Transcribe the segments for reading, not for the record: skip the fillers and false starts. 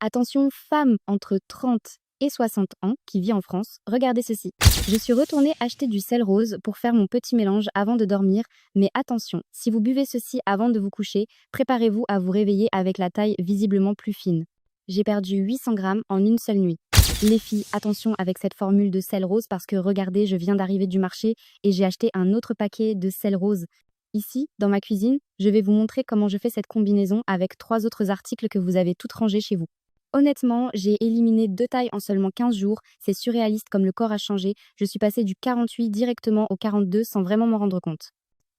Attention, femme entre 30 et 60 ans qui vit en France, regardez ceci. Je suis retournée acheter du sel rose pour faire mon petit mélange avant de dormir, mais attention, si vous buvez ceci avant de vous coucher, préparez-vous à vous réveiller avec la taille visiblement plus fine. J'ai perdu 800 grammes en une seule nuit. Les filles, attention avec cette formule de sel rose parce que regardez, je viens d'arriver du marché et j'ai acheté un autre paquet de sel rose. Ici, dans ma cuisine, je vais vous montrer comment je fais cette combinaison avec 3 autres articles que vous avez toutes rangés chez vous. Honnêtement, j'ai éliminé 2 tailles en seulement 15 jours, c'est surréaliste comme le corps a changé, je suis passée du 48 directement au 42 sans vraiment m'en rendre compte.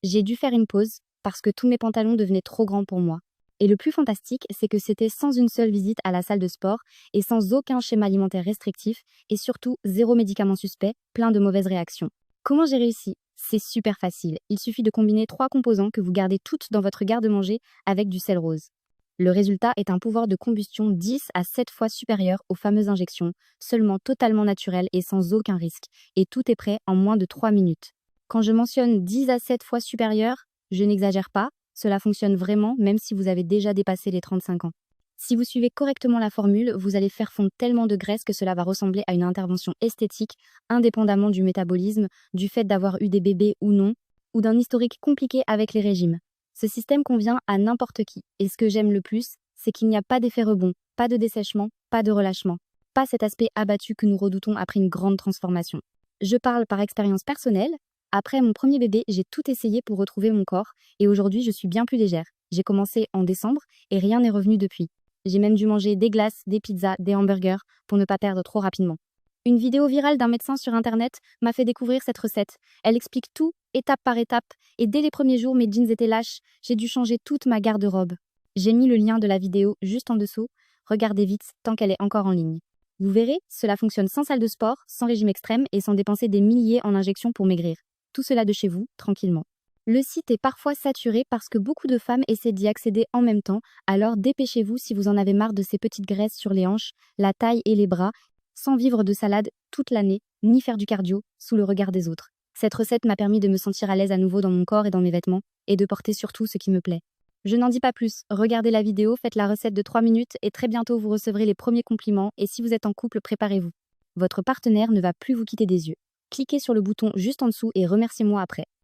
J'ai dû faire une pause parce que tous mes pantalons devenaient trop grands pour moi. Et le plus fantastique, c'est que c'était sans une seule visite à la salle de sport et sans aucun schéma alimentaire restrictif et surtout zéro médicament suspect, plein de mauvaises réactions. Comment j'ai réussi? C'est super facile. Il suffit de combiner 3 composants que vous gardez toutes dans votre garde-manger avec du sel rose. Le résultat est un pouvoir de combustion 10 à 7 fois supérieur aux fameuses injections, seulement totalement naturel et sans aucun risque. Et tout est prêt en moins de 3 minutes. Quand je mentionne 10 à 7 fois supérieur, je n'exagère pas, cela fonctionne vraiment même si vous avez déjà dépassé les 35 ans. Si vous suivez correctement la formule, vous allez faire fondre tellement de graisse que cela va ressembler à une intervention esthétique, indépendamment du métabolisme, du fait d'avoir eu des bébés ou non, ou d'un historique compliqué avec les régimes. Ce système convient à n'importe qui. Et ce que j'aime le plus, c'est qu'il n'y a pas d'effet rebond, pas de dessèchement, pas de relâchement, pas cet aspect abattu que nous redoutons après une grande transformation. Je parle par expérience personnelle. Après mon premier bébé, j'ai tout essayé pour retrouver mon corps et aujourd'hui, je suis bien plus légère. J'ai commencé en décembre et rien n'est revenu depuis. J'ai même dû manger des glaces, des pizzas, des hamburgers pour ne pas perdre trop rapidement. Une vidéo virale d'un médecin sur internet m'a fait découvrir cette recette. Elle explique tout, étape par étape, et dès les premiers jours, mes jeans étaient lâches, j'ai dû changer toute ma garde-robe. J'ai mis le lien de la vidéo juste en dessous, regardez vite tant qu'elle est encore en ligne. Vous verrez, cela fonctionne sans salle de sport, sans régime extrême et sans dépenser des milliers en injections pour maigrir. Tout cela de chez vous, tranquillement. Le site est parfois saturé parce que beaucoup de femmes essaient d'y accéder en même temps, alors dépêchez-vous si vous en avez marre de ces petites graisses sur les hanches, la taille et les bras, sans vivre de salade toute l'année, ni faire du cardio sous le regard des autres. Cette recette m'a permis de me sentir à l'aise à nouveau dans mon corps et dans mes vêtements, et de porter surtout ce qui me plaît. Je n'en dis pas plus, regardez la vidéo, faites la recette de 3 minutes et très bientôt vous recevrez les premiers compliments et si vous êtes en couple, préparez-vous. Votre partenaire ne va plus vous quitter des yeux. Cliquez sur le bouton juste en dessous et remerciez-moi après.